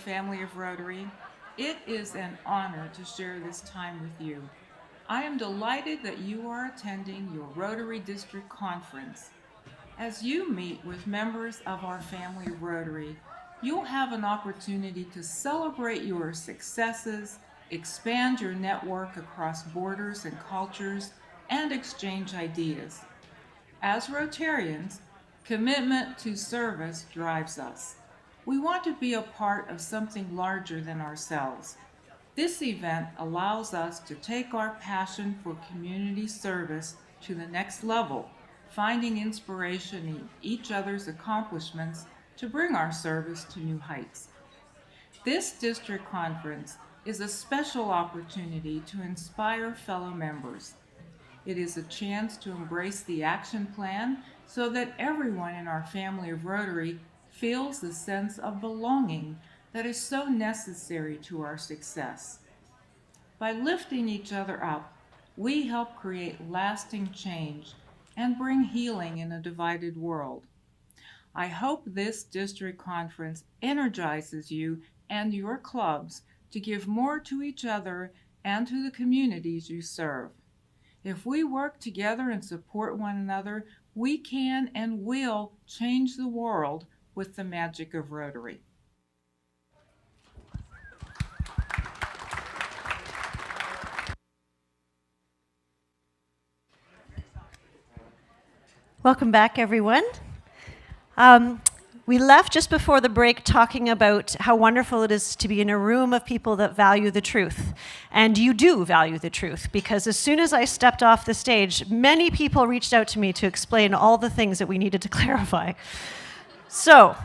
family of Rotary. It is an honor to share this time with you. I am delighted that you are attending your Rotary District Conference. As you meet with members of our family of Rotary, you'll have an opportunity to celebrate your successes, expand your network across borders and cultures, and exchange ideas. As Rotarians, commitment to service drives us. We want to be a part of something larger than ourselves. This event allows us to take our passion for community service to the next level, finding inspiration in each other's accomplishments to bring our service to new heights. This district conference is a special opportunity to inspire fellow members. It is a chance to embrace the action plan so that everyone in our family of Rotary feels the sense of belonging that is so necessary to our success. By lifting each other up, we help create lasting change and bring healing in a divided world. I hope this district conference energizes you and your clubs to give more to each other and to the communities you serve. If we work together and support one another, we can and will change the world with the magic of Rotary. Welcome back, everyone. We left just before the break talking about how wonderful it is to be in a room of people that value the truth. And you do value the truth, because as soon as I stepped off the stage, many people reached out to me to explain all the things that we needed to clarify. So,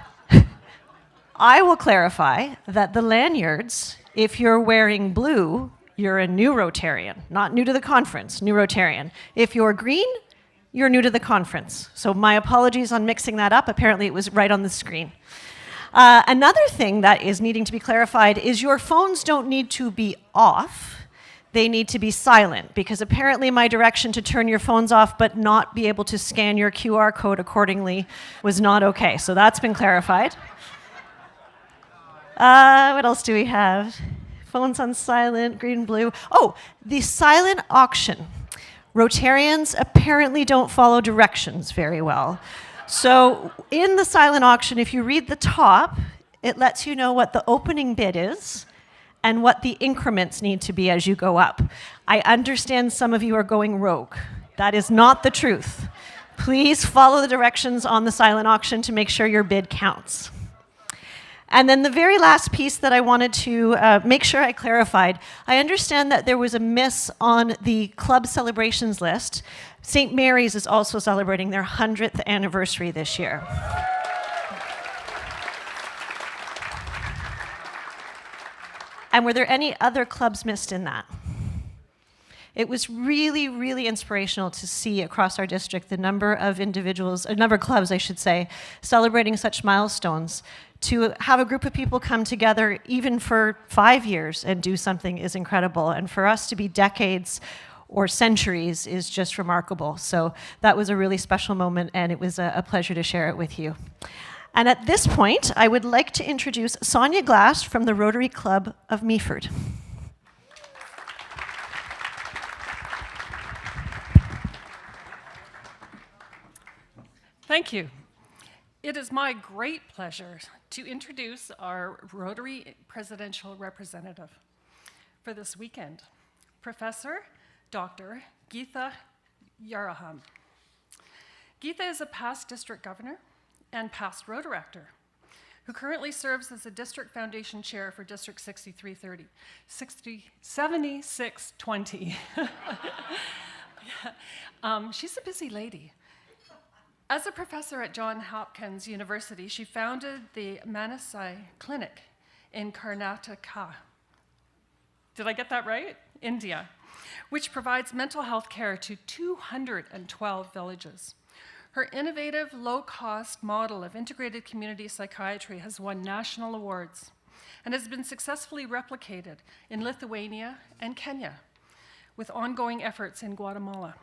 I will clarify that the lanyards, if you're wearing blue, you're a new Rotarian, not new to the conference, new Rotarian. If you're green, you're new to the conference. So my apologies on mixing that up. Apparently it was right on the screen. Another thing that is needing to be clarified is your phones don't need to be off. They need to be silent, because apparently my direction to turn your phones off but not be able to scan your QR code accordingly was not okay. So that's been clarified. What else do we have? Phones on silent, green, blue. Oh, the silent auction. Rotarians apparently don't follow directions very well. So in the silent auction, if you read the top, it lets you know what the opening bid is and what the increments need to be as you go up. I understand some of you are going rogue. That is not the truth. Please follow the directions on the silent auction to make sure your bid counts. And then the very last piece that I wanted to make sure I clarified, I understand that there was a miss on the club celebrations list. St. Mary's is also celebrating their 100th anniversary this year. And were there any other clubs missed in that? It was really, really inspirational to see across our district the number of individuals, a number of clubs, I should say, celebrating such milestones. To have a group of people come together, even for 5 years, and do something is incredible. And for us to be decades or centuries is just remarkable. So that was a really special moment, and it was a pleasure to share it with you. And at this point, I would like to introduce Sonia Glass from the Rotary Club of Meaford. Thank you. It is my great pleasure to introduce our Rotary Presidential Representative for this weekend, Professor Dr. Geetha Yaraham. Geetha is a past district governor and past Rotaractor who currently serves as the District Foundation Chair for District 7620. She's a busy lady. As a professor at Johns Hopkins University, she founded the Manasai Clinic in Karnataka. Did I get that right? India, which provides mental health care to 212 villages. Her innovative, low-cost model of integrated community psychiatry has won national awards and has been successfully replicated in Lithuania and Kenya, with ongoing efforts in Guatemala.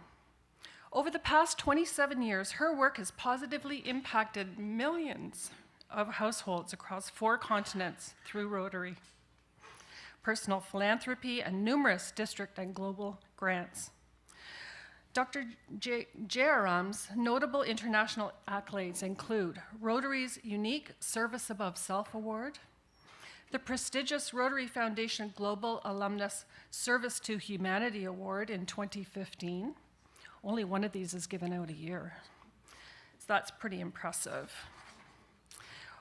Over the past 27 years, her work has positively impacted millions of households across 4 continents through Rotary, personal philanthropy, and numerous district and global grants. Dr. Jayaram's notable international accolades include Rotary's unique Service Above Self Award, the prestigious Rotary Foundation Global Alumnus Service to Humanity Award in 2015. Only one of these is given out a year, so that's pretty impressive.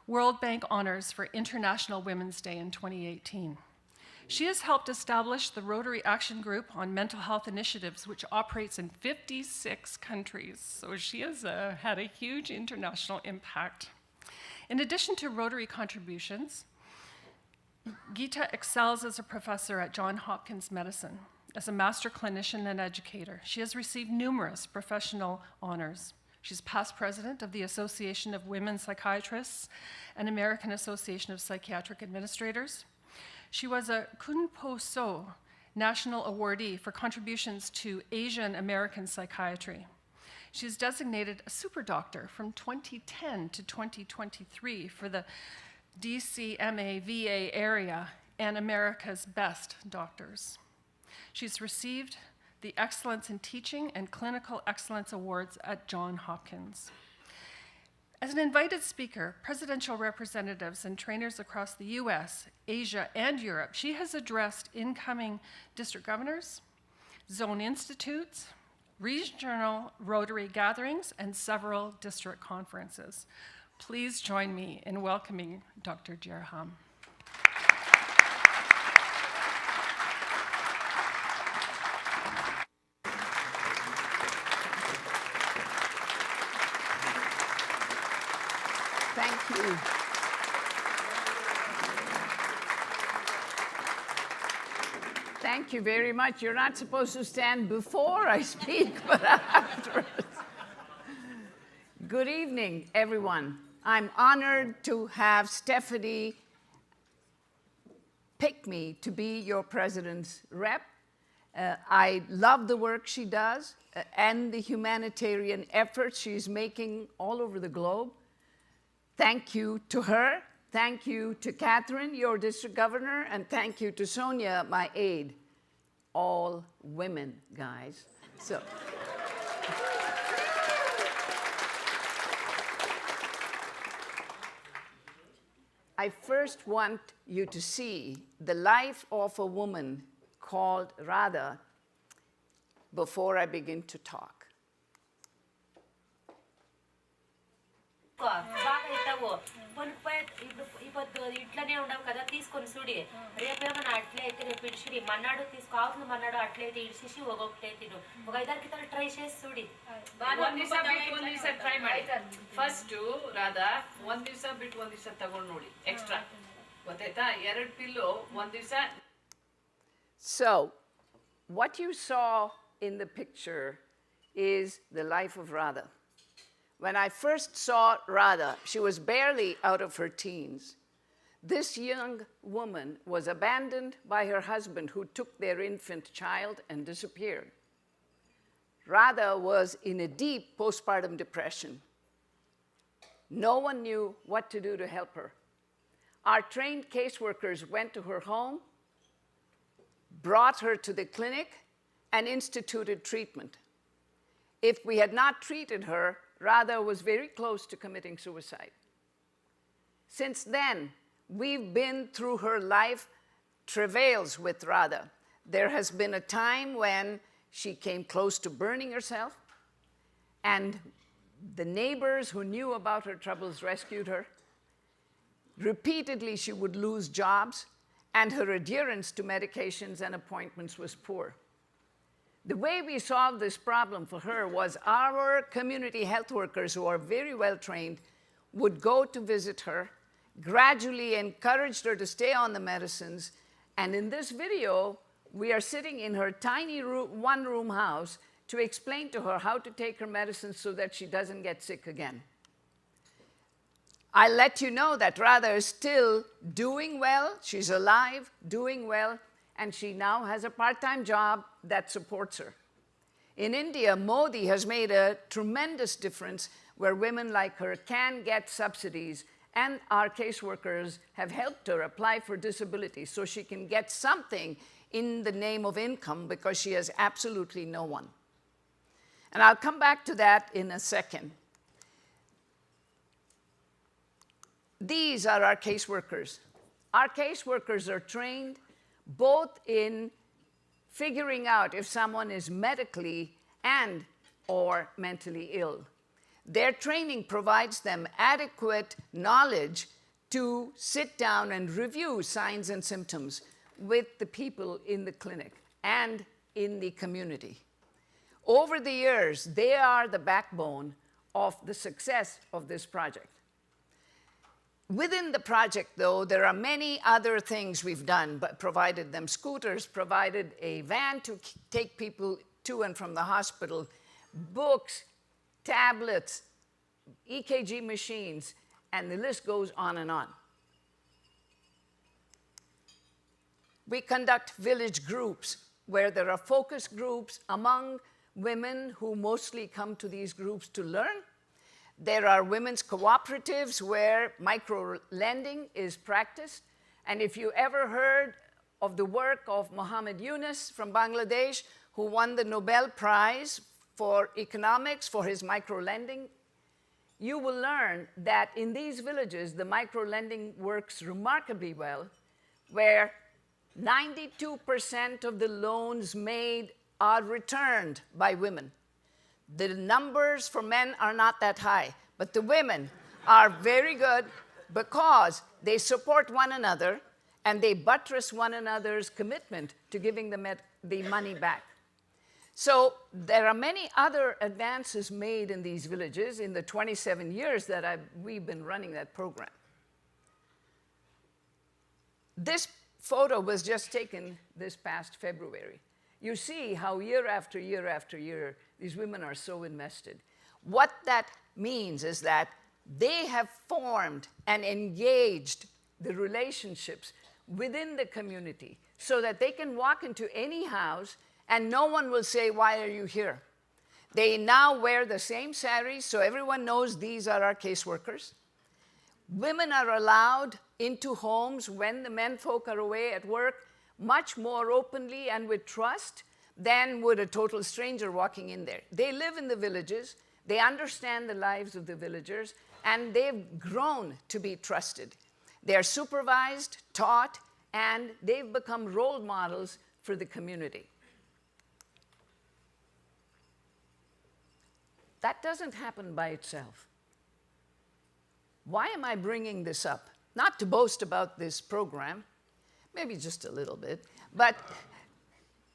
World Bank honors for International Women's Day in 2018. She has helped establish the Rotary Action Group on Mental Health Initiatives, which operates in 56 countries. So she has had a huge international impact. In addition to Rotary contributions, Geeta excels as a professor at Johns Hopkins Medicine. As a master clinician and educator, she has received numerous professional honors. She's past president of the Association of Women Psychiatrists and American Association of Psychiatric Administrators. She was a Kun Po So National Awardee for contributions to Asian American psychiatry. She's designated a super doctor from 2010 to 2023 for the DCMA VA area and America's Best Doctors. She's received the Excellence in Teaching and Clinical Excellence Awards at Johns Hopkins. As an invited speaker, presidential representatives and trainers across the US, Asia, and Europe, she has addressed incoming district governors, zone institutes, regional Rotary gatherings, and several district conferences. Please join me in welcoming Dr. Jayaram. Thank you. Thank you very much. You're not supposed to stand before I speak, but afterwards. Good evening, everyone. I'm honored to have Stephanie pick me to be your president's rep. I love the work she does and the humanitarian efforts she's making all over the globe. Thank you to her. Thank you to Catherine, your district governor, and thank you to Sonia, my aide. All women, guys. So. I first want you to see the life of a woman called Radha before I begin to talk. బాగా ఇస్తావు కొనుక్కోయి ఇప్పుడు ఇట్లనే ఉండవు కదా తీసుకొని చూడి రేపేమన్నా అట్లే అయితే రేపు ఇడిచిడి మన్నాడు తీసుకో అవతల మన్నాడు అట్లే అయితే ఇడిచేసి ఒక్కొక్కటే తిను ఒక 5 కిలోలు ట్రై చేసి చూడి ಒಂದ್ ದಿವಸ ಟ್ರೈ ಮಾಡಿ ಫಸ್ಟ್ ರಾಧಾ ಒಂದ್ ದಿವಸ ಬಿಟ್ಟು ಒಂದ್ ದಿವಸ ತಗೊಂಡು ನೋಡಿ ಎಕ್ಸ್ಟ್ರಾ ಗೊತ್ತಾಯ್ತಾ 2 ಪಿಲ್ಲು ಒಂದ್ ದಿವಸ. So what you saw in the picture is the life of Radha. When I first saw Radha, she was barely out of her teens. This young woman was abandoned by her husband, who took their infant child and disappeared. Radha was in a deep postpartum depression. No one knew what to do to help her. Our trained caseworkers went to her home, brought her to the clinic, and instituted treatment. If we had not treated her, Radha was very close to committing suicide. Since then, we've been through her life travails with Radha. There has been a time when she came close to burning herself, and the neighbors who knew about her troubles rescued her. Repeatedly, she would lose jobs, and her adherence to medications and appointments was poor. The way we solved this problem for her was our community health workers, who are very well trained, would go to visit her, gradually encouraged her to stay on the medicines, and in this video, we are sitting in her tiny one-room house to explain to her how to take her medicines so that she doesn't get sick again. I'll let you know that Radha is still doing well, she's alive, doing well, and she now has a part-time job that supports her. In India, Modi has made a tremendous difference where women like her can get subsidies and our caseworkers have helped her apply for disability so she can get something in the name of income because she has absolutely no one. And I'll come back to that in a second. These are our caseworkers. Our caseworkers are trained both in figuring out if someone is medically and or mentally ill. Their training provides them adequate knowledge to sit down and review signs and symptoms with the people in the clinic and in the community. Over the years, they are the backbone of the success of this project. Within the project, though, there are many other things we've done, but provided them scooters, provided a van to take people to and from the hospital, books, tablets, EKG machines, and the list goes on and on. We conduct village groups where there are focus groups among women who mostly come to these groups to learn. There are women's cooperatives where micro-lending is practiced. And if you ever heard of the work of Muhammad Yunus from Bangladesh, who won the Nobel Prize for economics for his micro-lending, you will learn that in these villages, the micro-lending works remarkably well, where 92% of the loans made are returned by women. The numbers for men are not that high, but the women are very good because they support one another and they buttress one another's commitment to giving the money back. So there are many other advances made in these villages in the 27 years that we've been running that program. This photo was just taken this past February. You see how year after year after year, these women are so invested. What that means is that they have formed and engaged the relationships within the community so that they can walk into any house and no one will say, "Why are you here?" They now wear the same saris, so everyone knows these are our caseworkers. Women are allowed into homes when the menfolk are away at work much more openly and with trust than would a total stranger walking in there. They live in the villages, they understand the lives of the villagers, and they've grown to be trusted. They're supervised, taught, and they've become role models for the community. That doesn't happen by itself. Why am I bringing this up? Not to boast about this program, maybe just a little bit, but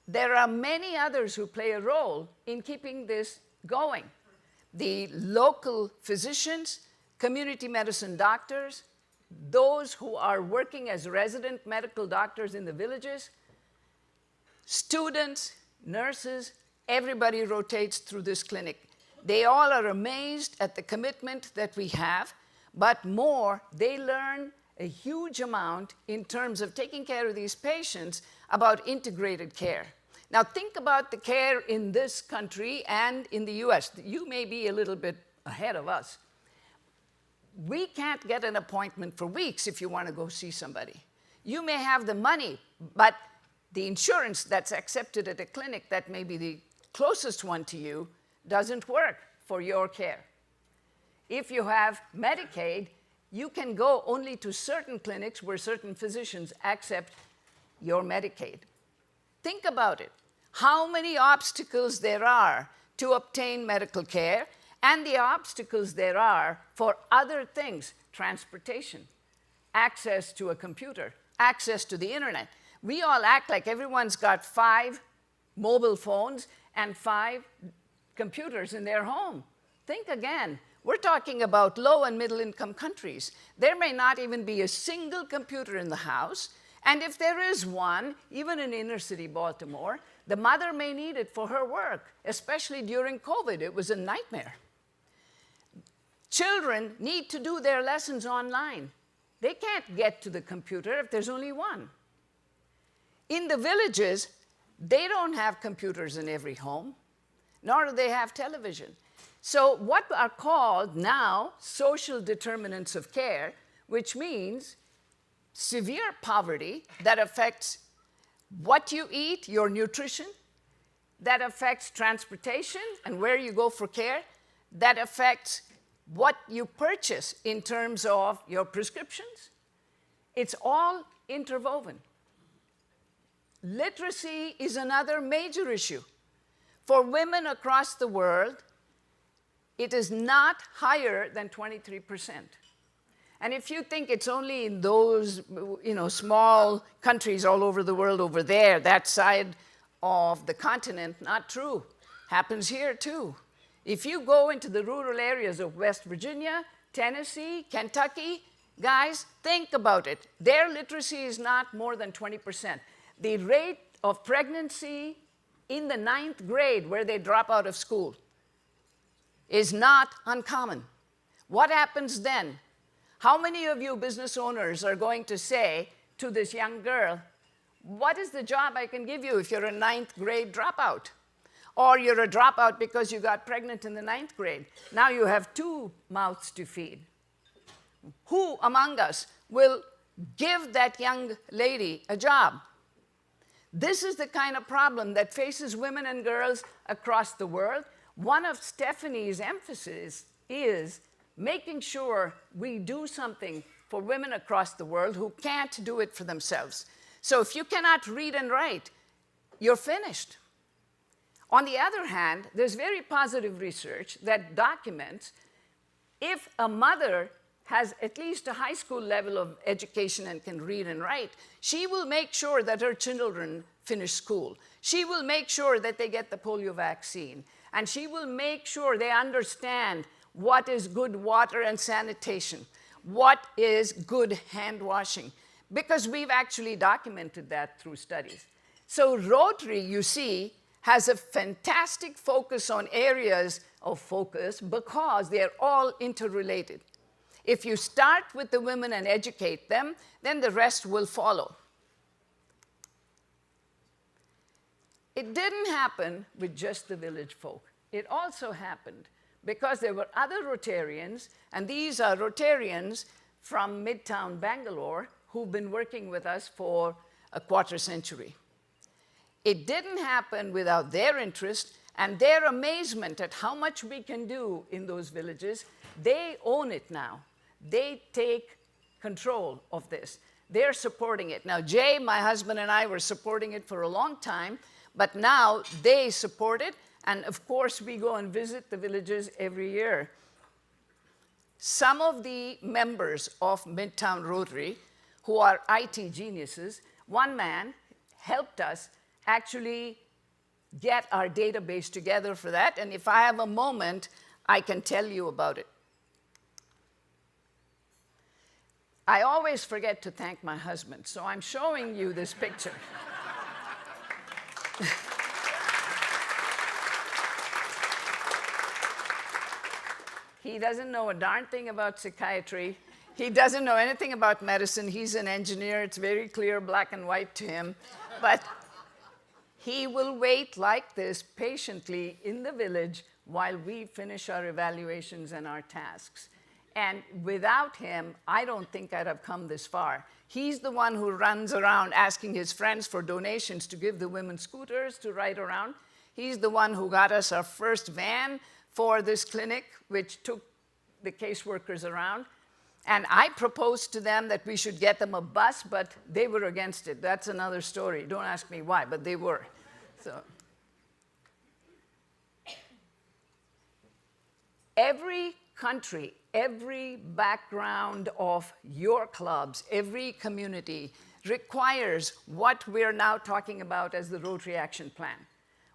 there are many others who play a role in keeping this going. The local physicians, community medicine doctors, those who are working as resident medical doctors in the villages, students, nurses, everybody rotates through this clinic. They all are amazed at the commitment that we have, but more, they learn a huge amount in terms of taking care of these patients about integrated care. Now think about the care in this country and in the US. You may be a little bit ahead of us. We can't get an appointment for weeks if you want to go see somebody. You may have the money, but the insurance that's accepted at a clinic that may be the closest one to you doesn't work for your care. If you have Medicaid, you can go only to certain clinics where certain physicians accept your Medicaid. Think about it. How many obstacles there are to obtain medical care and the obstacles there are for other things, transportation, access to a computer, access to the internet. We all act like everyone's got 5 mobile phones and 5 computers in their home. Think again. We're talking about low and middle income countries. There may not even be a single computer in the house, and if there is one, even in inner city Baltimore, the mother may need it for her work, especially during COVID. It was a nightmare. Children need to do their lessons online. They can't get to the computer if there's only one. In the villages, they don't have computers in every home, nor do they have television. So what are called now social determinants of care which means severe poverty that affects what you eat, your nutrition, that affects transportation and where you go for care, that affects what you purchase in terms of your prescriptions. It's all interwoven. Literacy is another major issue. For women across the world, it is not higher than 23%. And if you think it's only in those small countries all over the world over there, that side of the continent, not true. Happens here too. If you go into the rural areas of West Virginia, Tennessee, Kentucky, guys, think about it. Their literacy is not more than 20%. The rate of pregnancy in the 9th grade, where they drop out of school, is not uncommon. What happens then? How many of you business owners are going to say to this young girl, what is the job I can give you if you're a 9th grade dropout? Or you're a dropout because you got pregnant in the 9th grade. Now you have 2 mouths to feed. Who among us will give that young lady a job? This is the kind of problem that faces women and girls across the world. One of Stephanie's emphasis is making sure we do something for women across the world who can't do it for themselves. So if you cannot read and write, you're finished. On the other hand, there's very positive research that documents if a mother has at least a high school level of education and can read and write, she will make sure that her children finish school. She will make sure that they get the polio vaccine. And she will make sure they understand what is good water and sanitation, what is good hand washing, because we've actually documented that through studies. So Rotary, you see, has a fantastic focus on areas of focus because they're all interrelated. If you start with the women and educate them, then the rest will follow. It didn't happen with just the village folk. It also happened because there were other Rotarians, and these are Rotarians from Midtown Bangalore who've been working with us for a quarter century. It didn't happen without their interest and their amazement at how much we can do in those villages. They own it now. They take control of this. They're supporting it. Now, Jay, my husband, and I were supporting it for a long time, but now they support it, and of course, we go and visit the villages every year. Some of the members of Midtown Rotary, who are IT geniuses, one man helped us actually get our database together for that, and if I have a moment, I can tell you about it. I always forget to thank my husband, so I'm showing you this picture. He doesn't know a darn thing about psychiatry. He doesn't know anything about medicine. He's an engineer. It's very clear, black and white to him. But he will wait like this patiently in the village while we finish our evaluations and our tasks. And without him, I don't think I'd have come this far. He's the one who runs around asking his friends for donations to give the women scooters to ride around. He's the one who got us our first van for this clinic, which took the caseworkers around. And I proposed to them that we should get them a bus, but they were against it. That's another story. Don't ask me why, but they were. So every country, every background of your clubs, every community requires what we're now talking about as the Rotary Action Plan.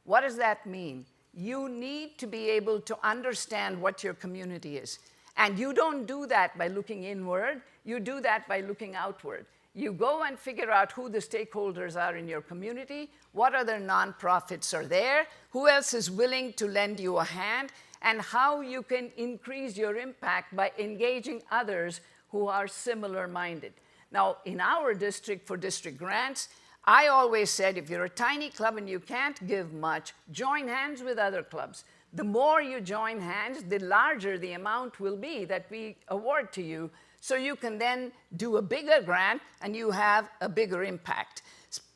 What does that mean? You need to be able to understand what your community is. And you don't do that by looking inward, you do that by looking outward. You go and figure out who the stakeholders are in your community, what other nonprofits are there, who else is willing to lend you a hand, and how you can increase your impact by engaging others who are similar-minded. Now, in our district, for district grants, I always said, if you're a tiny club and you can't give much, join hands with other clubs. The more you join hands, the larger the amount will be that we award to you, So you can then do a bigger grant and you have a bigger impact.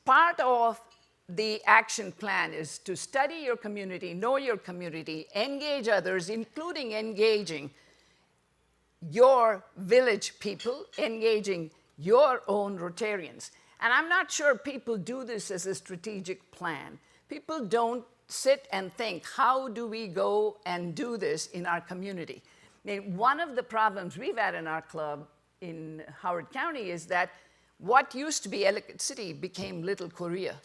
Part of the action plan is to study your community, know your community, engage others, including engaging your village people, engaging your own Rotarians. And I'm not sure people do this as a strategic plan. People don't sit and think, how do we go and do this in our community? I mean, one of the problems we've had in our club in Howard County is that what used to be Ellicott City became Little Korea.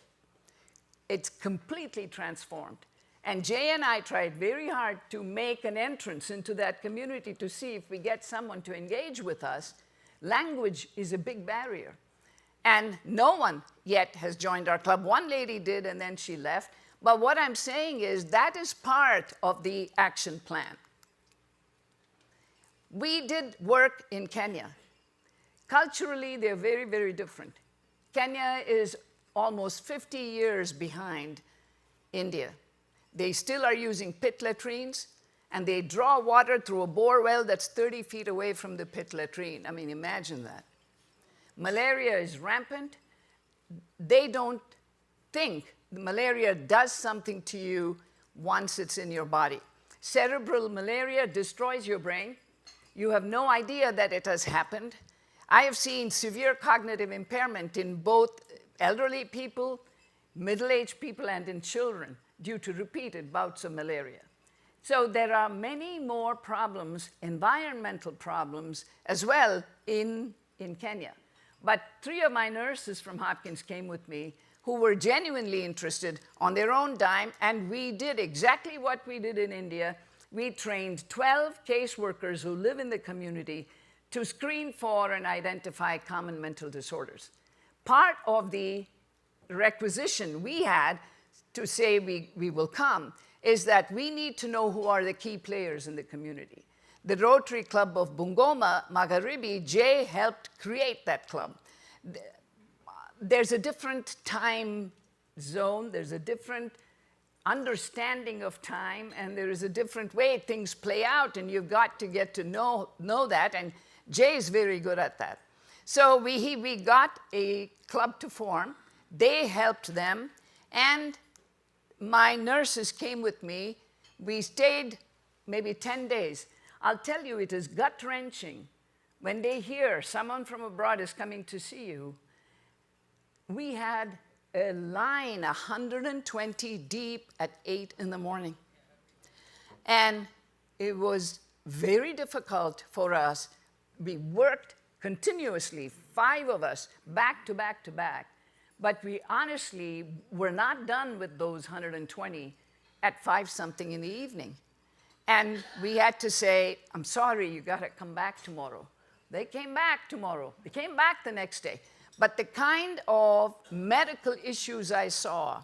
It's completely transformed. And Jay and I tried very hard to make an entrance into that community to see if we get someone to engage with us. Language is a big barrier. And no one yet has joined our club. One lady did, and then she left. But what I'm saying is that is part of the action plan. We did work in Kenya. Culturally, they're very, very different. Kenya is almost 50 years behind India. They still are using pit latrines, and they draw water through a bore well that's 30 feet away from the pit latrine. I mean, imagine that. Malaria is rampant. They don't think malaria does something to you once it's in your body. Cerebral malaria destroys your brain. You have no idea that it has happened. I have seen severe cognitive impairment in both elderly people, middle-aged people, and in children due to repeated bouts of malaria. So there are many more problems, environmental problems, as well in Kenya. But 3 of my nurses from Hopkins came with me who were genuinely interested on their own dime, and we did exactly what we did in India. We trained 12 caseworkers who live in the community to screen for and identify common mental disorders. Part of the requisition we had to say we will come is that we need to know who are the key players in the community. The Rotary Club of Bungoma, Magharibi, Jay helped create that club. There's a different time zone, there's a different understanding of time, and there is a different way things play out, and you've got to get to know that, and Jay is very good at that. So we got a club to form. They helped them, and my nurses came with me. We stayed maybe 10 days. I'll tell you, it is gut-wrenching when they hear someone from abroad is coming to see you. We had a line 120 deep at 8 in the morning. And it was very difficult for us. We worked continuously, 5 of us, back to back to back. But we honestly were not done with those 120 at 5-something in the evening. And we had to say, I'm sorry, you got to come back tomorrow. They came back tomorrow. They came back the next day. But the kind of medical issues I saw,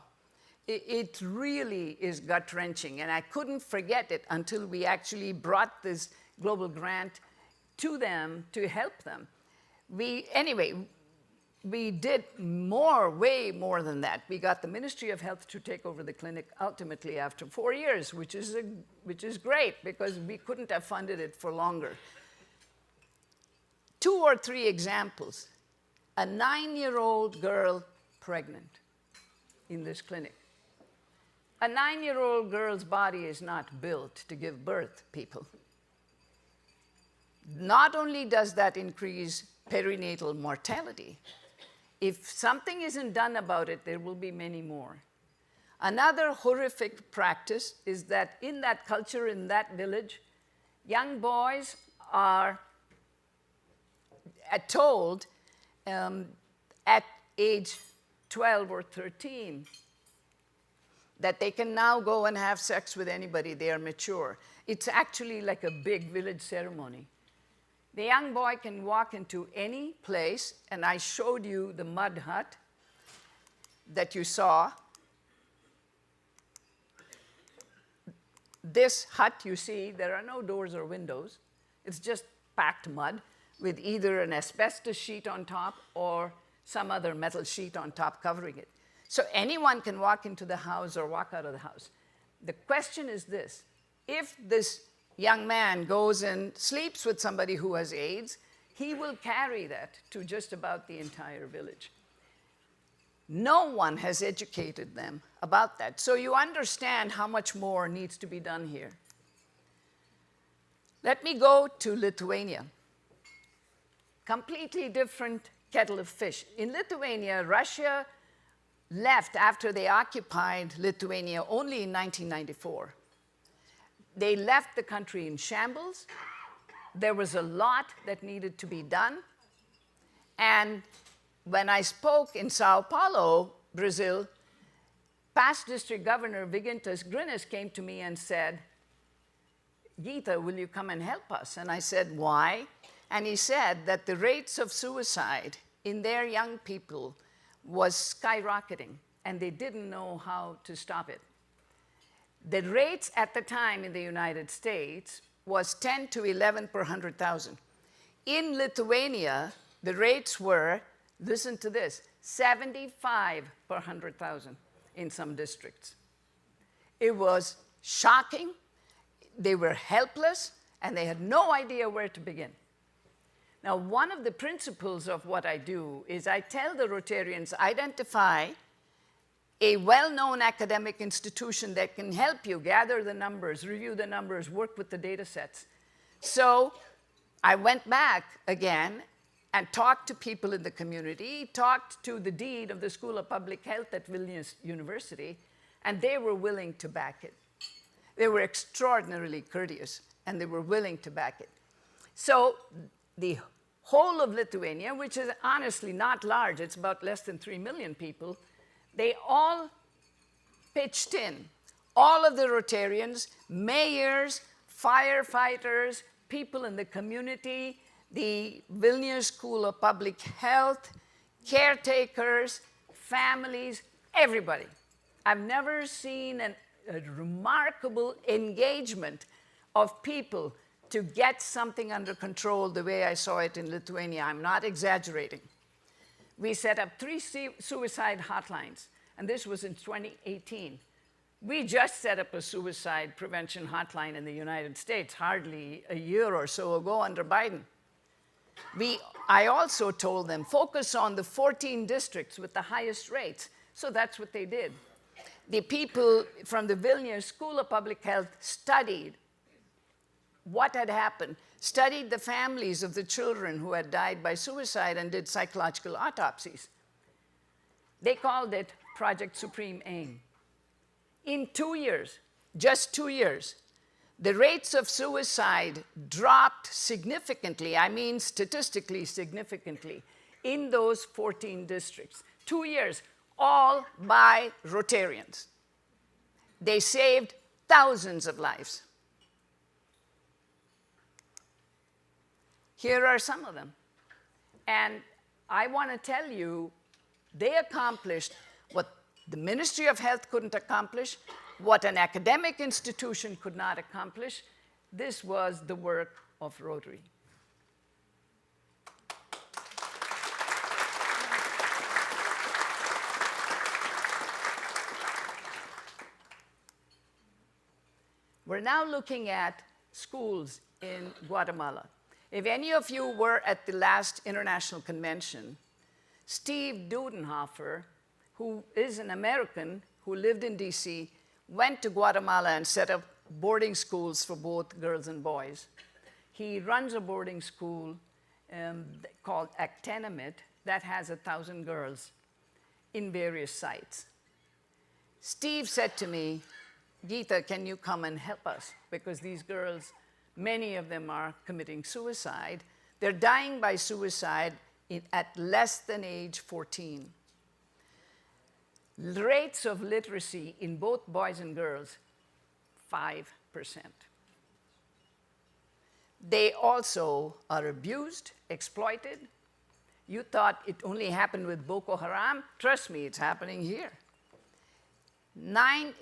it really is gut-wrenching. And I couldn't forget it until we actually brought this global grant to them to help them. Anyway, we did more, way more than that. We got the Ministry of Health to take over the clinic ultimately after 4 years, which is great because we couldn't have funded it for longer. 2 or 3 examples. A 9-year-old girl pregnant in this clinic. A 9-year-old girl's body is not built to give birth, people. Not only does that increase perinatal mortality, if something isn't done about it, there will be many more. Another horrific practice is that in that culture, in that village, young boys are told at age 12 or 13 that they can now go and have sex with anybody, they are mature. It's actually like a big village ceremony. The young boy can walk into any place, and I showed you the mud hut that you saw. This hut you see, there are no doors or windows. It's just packed mud with either an asbestos sheet on top or some other metal sheet on top covering it. So anyone can walk into the house or walk out of the house. The question is this: if this young man goes and sleeps with somebody who has AIDS, he will carry that to just about the entire village. No one has educated them about that. So you understand how much more needs to be done here. Let me go to Lithuania. Completely different kettle of fish. In Lithuania, Russia left after they occupied Lithuania only in 1994. They left the country in shambles. There was a lot that needed to be done. And when I spoke in Sao Paulo, Brazil, past district governor Vigintas Grinas came to me and said, Geeta, will you come and help us? And I said, why? And he said that the rates of suicide in their young people was skyrocketing, and they didn't know how to stop it. The rates at the time in the United States was 10 to 11 per 100,000. In Lithuania, the rates were, listen to this, 75 per 100,000 in some districts. It was shocking. They were helpless, and they had no idea where to begin. Now, one of the principles of what I do is I tell the Rotarians, identify a well-known academic institution that can help you gather the numbers, review the numbers, work with the data sets. So I went back again and talked to people in the community, talked to the dean of the School of Public Health at Vilnius University, and they were willing to back it. They were extraordinarily courteous, and they were willing to back it. So the whole of Lithuania, which is honestly not large, it's about less than 3 million people, they all pitched in. All of the Rotarians, mayors, firefighters, people in the community, the Vilnius School of Public Health, caretakers, families, everybody. I've never seen a remarkable engagement of people to get something under control the way I saw it in Lithuania. I'm not exaggerating. We set up 3 suicide hotlines, and this was in 2018. We just set up a suicide prevention hotline in the United States hardly a year or so ago under Biden. I also told them, focus on the 14 districts with the highest rates. So that's what they did. The people from the Vilnius School of Public Health studied what had happened, studied the families of the children who had died by suicide, and did psychological autopsies. They called it Project Supreme Aim. In 2 years, just 2 years, the rates of suicide dropped significantly, I mean statistically significantly, in those 14 districts. 2 years, all by Rotarians. They saved thousands of lives. Here are some of them. And I want to tell you, they accomplished what the Ministry of Health couldn't accomplish, what an academic institution could not accomplish. This was the work of Rotary. We're now looking at schools in Guatemala. If any of you were at the last international convention, Steve Dudenhofer, who is an American who lived in DC, went to Guatemala and set up boarding schools for both girls and boys. He runs a boarding school called Actenamit that has 1,000 girls in various sites. Steve said to me, Geeta, can you come and help us? Because these girls, many of them are committing suicide. They're dying by suicide at less than age 14. The rates of literacy in both boys and girls, 5%. They also are abused, exploited. You thought it only happened with Boko Haram? Trust me, it's happening here.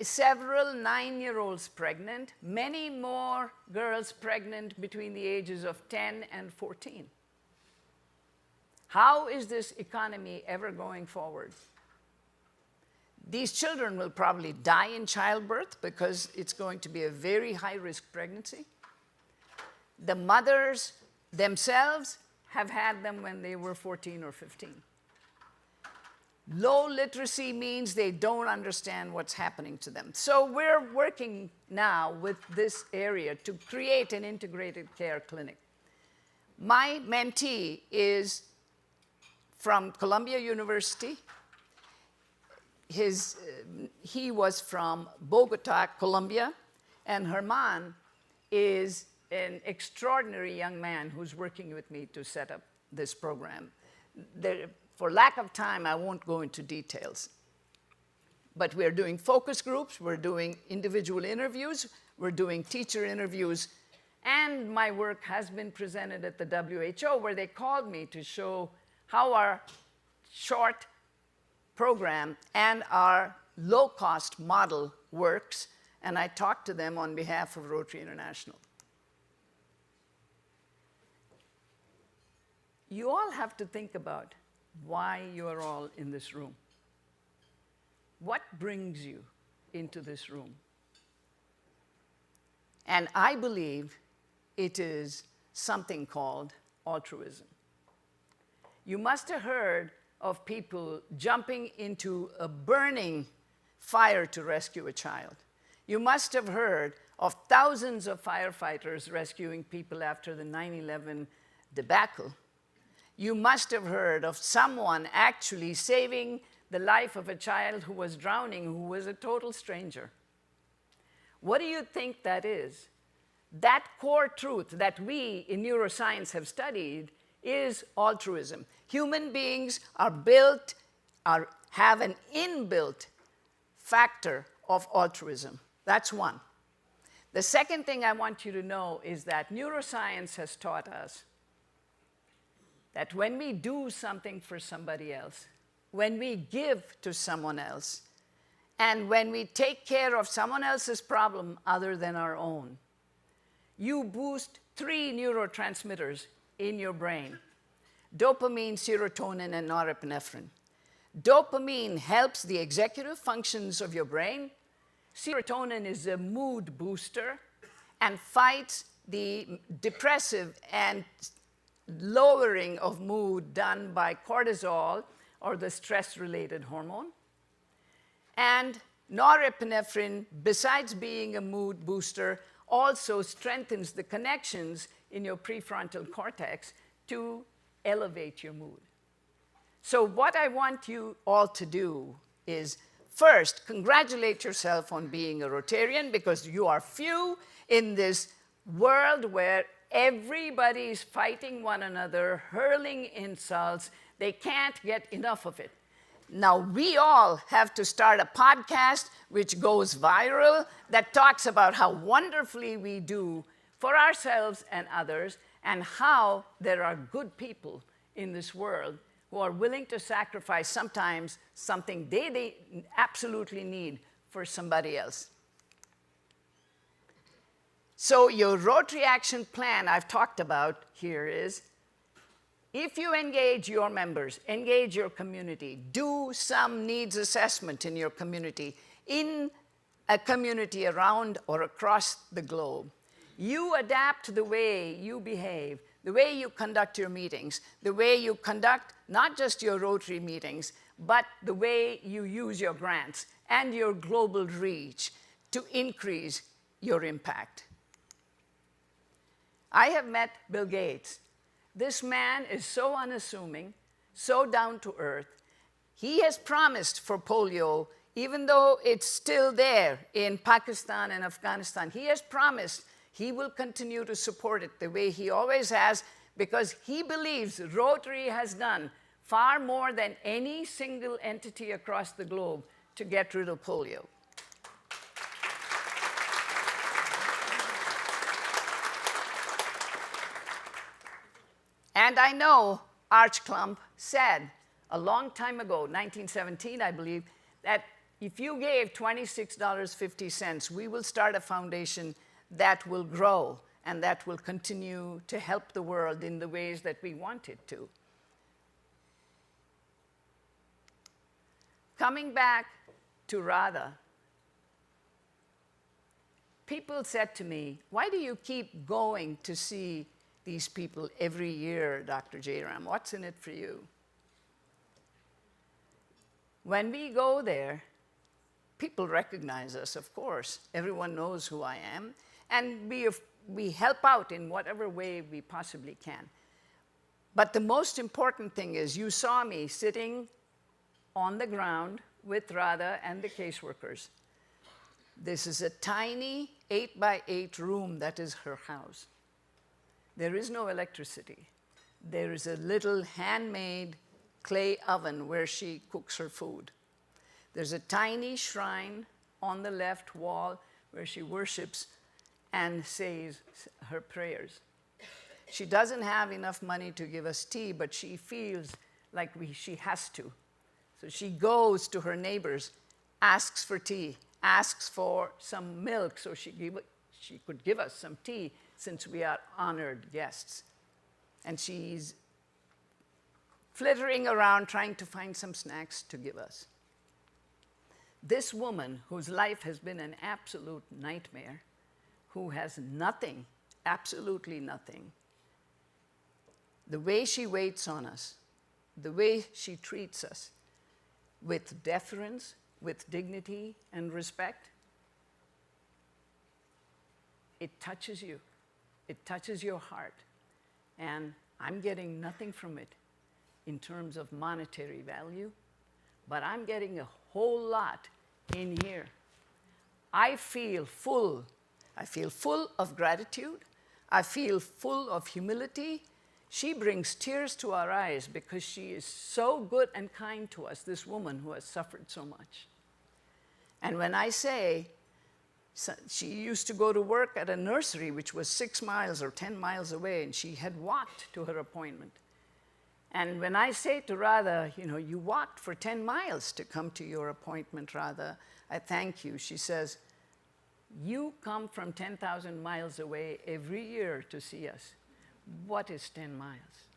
Several 9-year-olds pregnant, many more girls pregnant between the ages of 10 and 14. How is this economy ever going forward? These children will probably die in childbirth because it's going to be a very high-risk pregnancy. The mothers themselves have had them when they were 14 or 15. Low literacy means they don't understand what's happening to them. So we're working now with this area to create an integrated care clinic. My mentee is from Columbia University. He was from Bogota, Colombia, and Herman is an extraordinary young man who's working with me to set up this program. For lack of time, I won't go into details. But we're doing focus groups, we're doing individual interviews, we're doing teacher interviews, and my work has been presented at the WHO, where they called me to show how our short program and our low-cost model works, and I talked to them on behalf of Rotary International. You all have to think about why you are all in this room. What brings you into this room? And I believe it is something called altruism. You must have heard of people jumping into a burning fire to rescue a child. You must have heard of thousands of firefighters rescuing people after the 9/11 debacle. You must have heard of someone actually saving the life of a child who was drowning, who was a total stranger. What do you think that is? That core truth that we in neuroscience have studied is altruism. Human beings are built, have an inbuilt factor of altruism. That's one. The second thing I want you to know is that neuroscience has taught us that when we do something for somebody else, when we give to someone else, and when we take care of someone else's problem other than our own, you boost 3 neurotransmitters in your brain: dopamine, serotonin, and norepinephrine. Dopamine helps the executive functions of your brain. Serotonin is a mood booster and fights the depressive and lowering of mood done by cortisol, or the stress-related hormone. And norepinephrine, besides being a mood booster, also strengthens the connections in your prefrontal cortex to elevate your mood. So what I want you all to do is, first, congratulate yourself on being a Rotarian, because you are few in this world where everybody's fighting one another, hurling insults. They can't get enough of it. Now, we all have to start a podcast which goes viral that talks about how wonderfully we do for ourselves and others, and how there are good people in this world who are willing to sacrifice sometimes something they absolutely need for somebody else. So your Rotary Action Plan I've talked about here is, if you engage your members, engage your community, do some needs assessment in your community, in a community around or across the globe, you adapt the way you behave, the way you conduct your meetings, the way you conduct not just your Rotary meetings, but the way you use your grants and your global reach to increase your impact. I have met Bill Gates. This man is so unassuming, so down to earth. He has promised for polio, even though it's still there in Pakistan and Afghanistan, he has promised he will continue to support it the way he always has, because he believes Rotary has done far more than any single entity across the globe to get rid of polio. And I know Arch Klump said a long time ago, 1917, I believe, that if you gave $26.50, we will start a foundation that will grow and that will continue to help the world in the ways that we want it to. Coming back to Radha, people said to me, why do you keep going to see these people every year, Dr. Jairam. What's in it for you? When we go there, people recognize us, of course. Everyone knows who I am. And we help out in whatever way we possibly can. But the most important thing is you saw me sitting on the ground with Radha and the caseworkers. This is a tiny 8x8 room that is her house. There is no electricity. There is a little handmade clay oven where she cooks her food. There's a tiny shrine on the left wall where she worships and says her prayers. She doesn't have enough money to give us tea, but she feels like she has to. So she goes to her neighbors, asks for tea, asks for some milk so she could give us some tea since we are honored guests. And she's flittering around trying to find some snacks to give us. This woman, whose life has been an absolute nightmare, who has nothing, absolutely nothing, the way she waits on us, the way she treats us with deference, with dignity and respect, it touches you. It touches your heart. And I'm getting nothing from it in terms of monetary value, but I'm getting a whole lot in here. I feel full. I feel full of gratitude. I feel full of humility. She brings tears to our eyes because she is so good and kind to us, this woman who has suffered so much. And when I say, she used to go to work at a nursery which was 6 miles or 10 miles away, and she had walked to her appointment. And when I say to Radha, you know, you walked for 10 miles to come to your appointment, Radha, I thank you. She says, you come from 10,000 miles away every year to see us. What is 10 miles?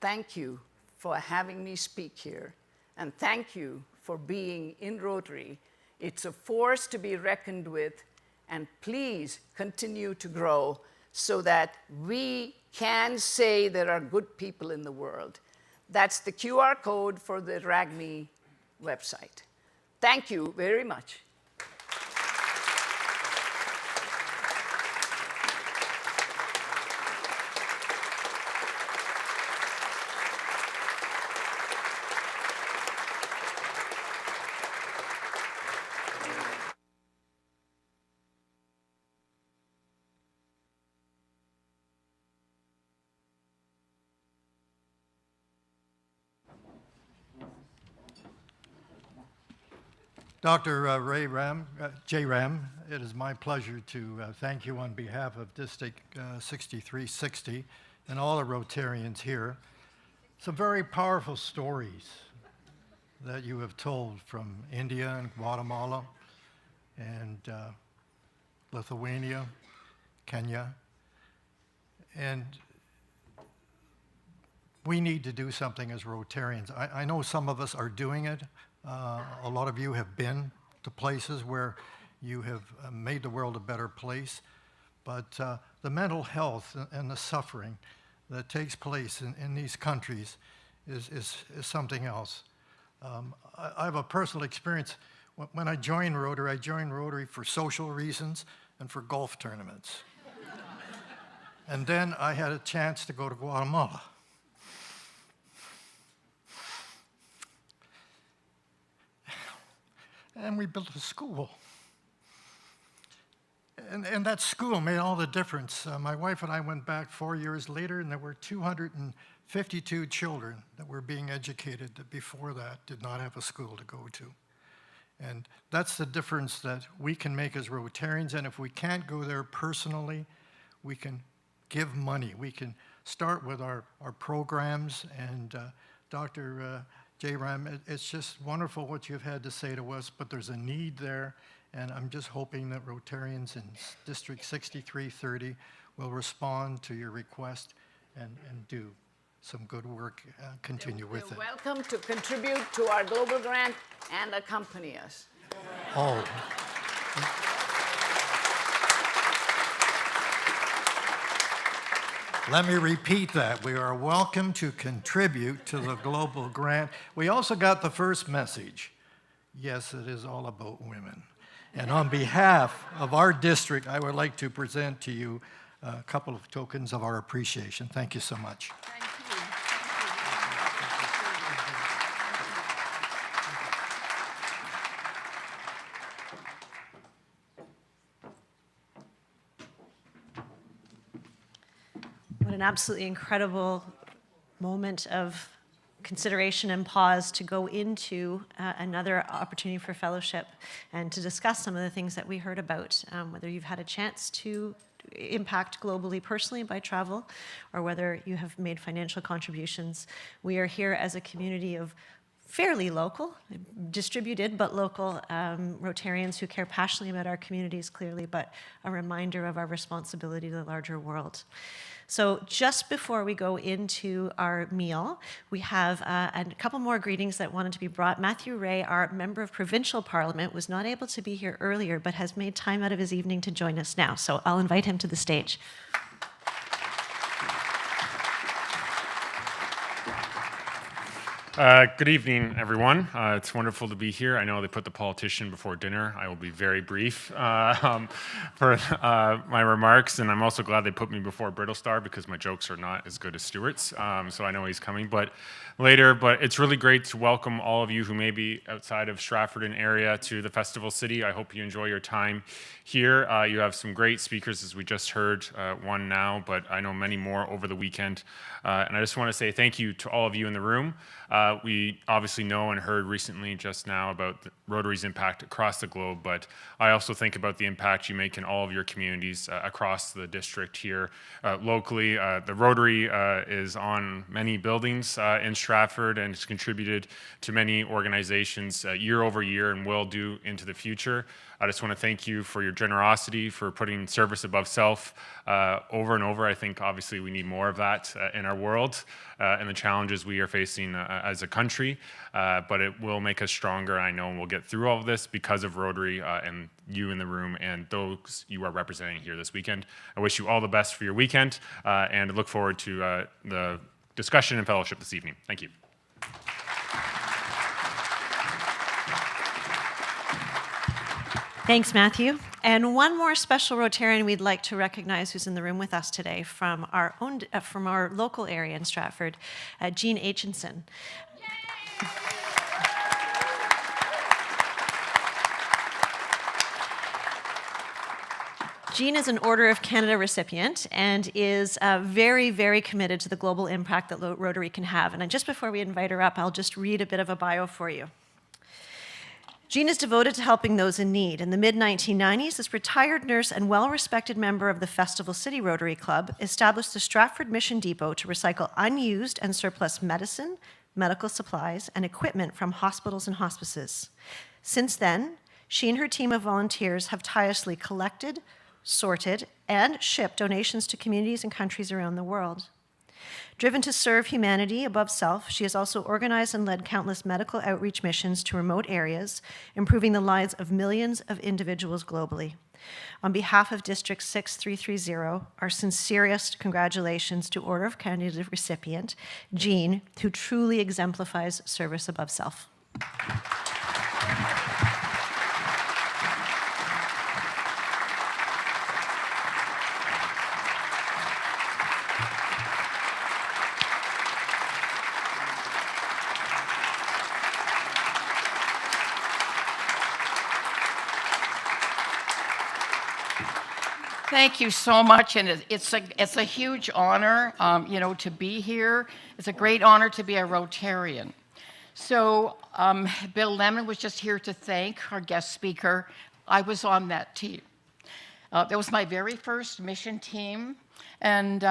Thank you for having me speak here, and thank you for being in Rotary. It's a force to be reckoned with, and please continue to grow so that we can say there are good people in the world. That's the QR code for the RAGME website. Thank you very much. Dr. Jairam, it is my pleasure to thank you on behalf of District 6360 and all the Rotarians here. Some very powerful stories that you have told from India and Guatemala and Lithuania, Kenya. And we need to do something as Rotarians. I know some of us are doing it. A lot of you have been to places where you have made the world a better place, but the mental health and the suffering that takes place in these countries is something else. I have a personal experience. When I joined Rotary for social reasons and for golf tournaments. And then I had a chance to go to Guatemala. And we built a school. And that school made all the difference. My wife and I went back 4 years later, and there were 252 children that were being educated that before that did not have a school to go to. And that's the difference that we can make as Rotarians. And if we can't go there personally, we can give money. We can start with our programs. And Dr. Jairam, it's just wonderful what you've had to say to us, but there's a need there, and I'm just hoping that Rotarians in District 6330 will respond to your request and do some good work, continue with it. You're welcome to contribute to our global grant and accompany us. Oh. Let me repeat that. We are welcome to contribute to the global grant. We also got the first message. Yes, it is all about women. And on behalf of our district, I would like to present to you a couple of tokens of our appreciation. Thank you so much. What an absolutely incredible moment of consideration and pause to go into another opportunity for fellowship and to discuss some of the things that we heard about, whether you've had a chance to impact globally personally by travel or whether you have made financial contributions. We are here as a community of fairly local, distributed but local Rotarians who care passionately about our communities clearly, but a reminder of our responsibility to the larger world. So just before we go into our meal, we have a couple more greetings that wanted to be brought. Matthew Ray, our member of provincial parliament, was not able to be here earlier, but has made time out of his evening to join us now. So I'll invite him to the stage. Good evening, everyone. It's wonderful to be here. I know they put the politician before dinner. I will be very brief for my remarks, and I'm also glad they put me before Brittlestar because my jokes are not as good as Stuart's, so I know he's coming later. But it's really great to welcome all of you who may be outside of Stratford and area to the Festival City. I hope you enjoy your time here. You have some great speakers, as we just heard, one now, but I know many more over the weekend. And I just want to say thank you to all of you in the room. We obviously know and heard recently just now about Rotary's impact across the globe, but I also think about the impact you make in all of your communities across the district here locally. The Rotary is on many buildings in Stratford and has contributed to many organizations year over year and will do into the future. I just want to thank you for your generosity, for putting service above self over and over. I think obviously we need more of that in our world and the challenges we are facing as a country, but it will make us stronger. I know we'll get through all of this because of Rotary and you in the room and those you are representing here this weekend. I wish you all the best for your weekend and look forward to the discussion and fellowship this evening. Thank you. Thanks, Matthew. And one more special Rotarian we'd like to recognize who's in the room with us today from our local area in Stratford, Jean Aitchison. Jean is an Order of Canada recipient and is very, very committed to the global impact that Rotary can have. And just before we invite her up, I'll just read a bit of a bio for you. Jean is devoted to helping those in need. In the mid-1990s, this retired nurse and well-respected member of the Festival City Rotary Club established the Stratford Mission Depot to recycle unused and surplus medicine, medical supplies, and equipment from hospitals and hospices. Since then, she and her team of volunteers have tirelessly collected, sorted, and shipped donations to communities and countries around the world. Driven to serve humanity above self, she has also organized and led countless medical outreach missions to remote areas, improving the lives of millions of individuals globally. On behalf of District 6330, our sincerest congratulations to Order of Canada recipient, Jean, who truly exemplifies service above self. Thank you so much, and it's a huge honor, to be here. It's a great honor to be a Rotarian. So Bill Lemon was just here to thank our guest speaker. I was on that team. That was my very first mission team, and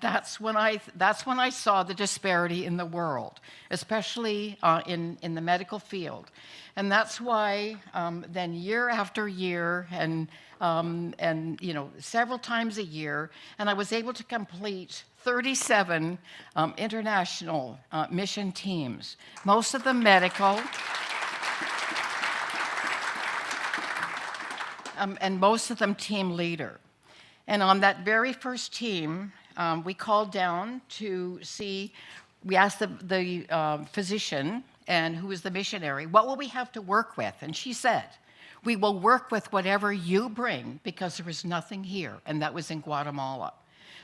that's when I saw the disparity in the world, especially in the medical field, and that's why then year after year and several times a year, and I was able to complete 37 international mission teams, most of them medical. And most of them team leader. And on that very first team, we called down to see, we asked the physician and who was the missionary, what will we have to work with? And she said, we will work with whatever you bring because there is nothing here. And that was in Guatemala.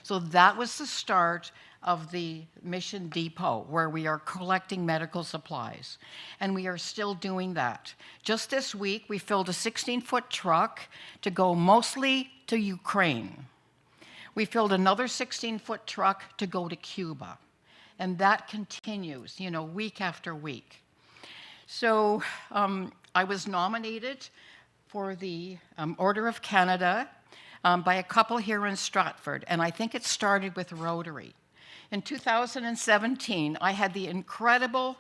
So that was the start of the Mission Depot, where we are collecting medical supplies. And we are still doing that. Just this week, we filled a 16-foot truck to go mostly to Ukraine. We filled another 16-foot truck to go to Cuba. And that continues, you know, week after week. So I was nominated for the Order of Canada by a couple here in Stratford, and I think it started with Rotary. In 2017, I had the incredible,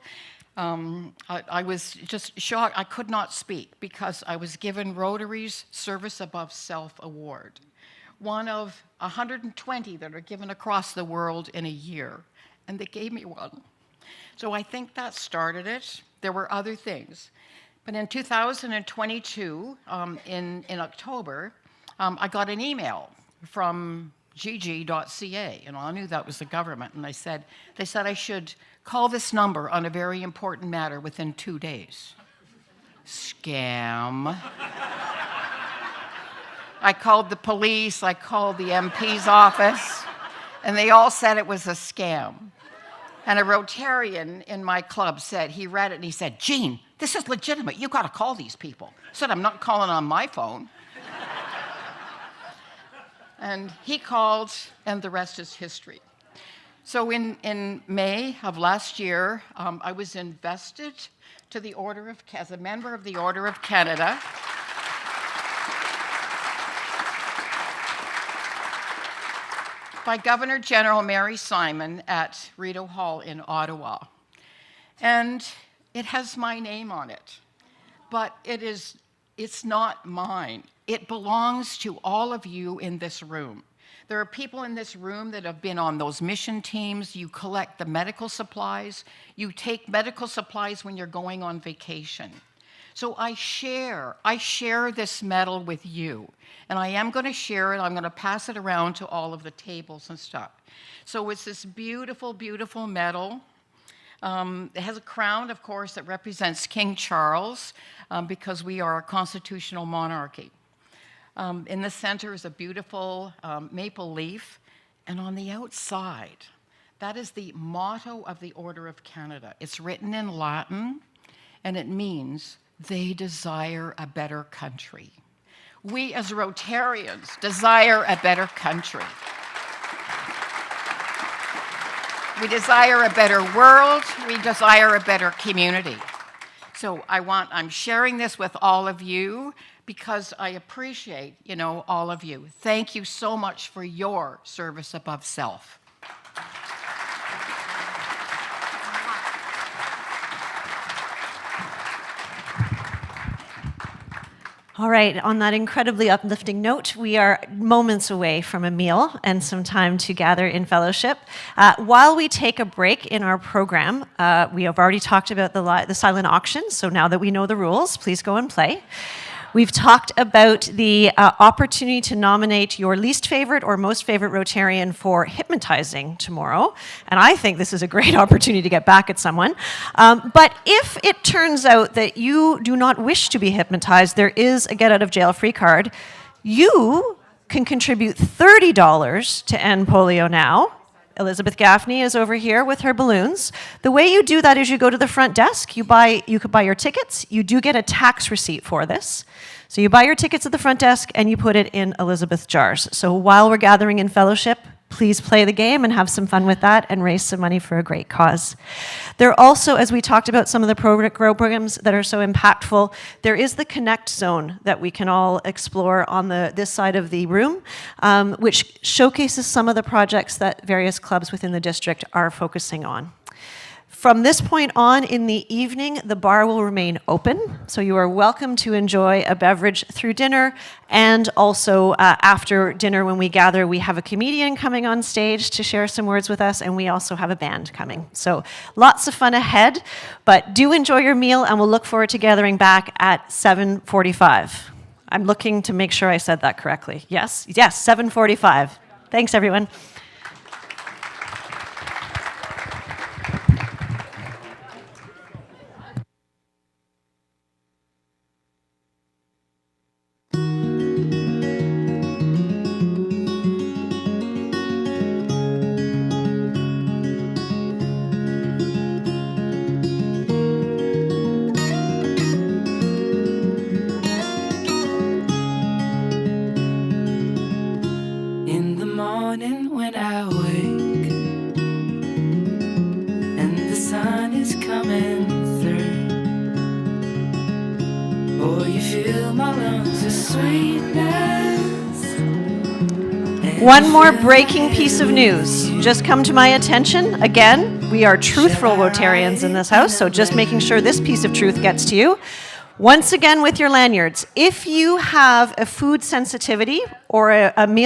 I was just shocked, I could not speak because I was given Rotary's Service Above Self Award, one of 120 that are given across the world in a year, and they gave me one. So I think that started it. There were other things. But in 2022, in October, I got an email from gg.ca, and I knew that was the government, and they said I should call this number on a very important matter within 2 days. Scam. I called the police, I called the MP's office, and they all said it was a scam. And a Rotarian in my club said, he read it and he said, Jean, this is legitimate, you gotta call these people. I said, I'm not calling on my phone. And he called, and the rest is history. So in May of last year, I was invested to the as a member of the Order of Canada. By Governor General Mary Simon at Rideau Hall in Ottawa. And it has my name on it, but it's not mine. It belongs to all of you in this room. There are people in this room that have been on those mission teams. You collect the medical supplies. You take medical supplies when you're going on vacation. So I share this medal with you. And I am going to share it. I'm going to pass it around to all of the tables and stuff. So it's this beautiful, beautiful medal. It has a crown, of course, that represents King Charles because we are a constitutional monarchy. In the center is a beautiful maple leaf. And on the outside, that is the motto of the Order of Canada. It's written in Latin, and it means, they desire a better country. We as Rotarians desire a better country. We desire a better world. We desire a better community. So I'm sharing this with all of you because I appreciate, all of you. Thank you so much for your service above self. All right, on that incredibly uplifting note, we are moments away from a meal and some time to gather in fellowship. While we take a break in our program, we have already talked about the silent auction, so now that we know the rules, please go and play. We've talked about the opportunity to nominate your least favorite or most favorite Rotarian for hypnotizing tomorrow. And I think this is a great opportunity to get back at someone. But if it turns out that you do not wish to be hypnotized, there is a get out of jail free card. You can contribute $30 to end polio now. Elizabeth Gaffney is over here with her balloons. The way you do that is you go to the front desk, you could buy your tickets. You do get a tax receipt for this. So you buy your tickets at the front desk and you put it in Elizabeth's jars. So while we're gathering in fellowship, please play the game and have some fun with that and raise some money for a great cause. There also, as we talked about some of the programs that are so impactful, there is the Connect Zone that we can all explore on this side of the room, which showcases some of the projects that various clubs within the district are focusing on. From this point on in the evening, the bar will remain open, so you are welcome to enjoy a beverage through dinner, and also after dinner when we gather, we have a comedian coming on stage to share some words with us, and we also have a band coming. So lots of fun ahead, but do enjoy your meal, and we'll look forward to gathering back at 7:45. I'm looking to make sure I said that correctly. Yes, 7:45. Thanks, everyone. In the morning when I wake and the sun is coming through, oh, you fill my lungs with sweetness. And One you more fill breaking my piece of head news with just come to my attention. Again, we are truthful Rotarians in this house, so just making sure this piece of truth gets to you. Once again with your lanyards, if you have a food sensitivity or a meal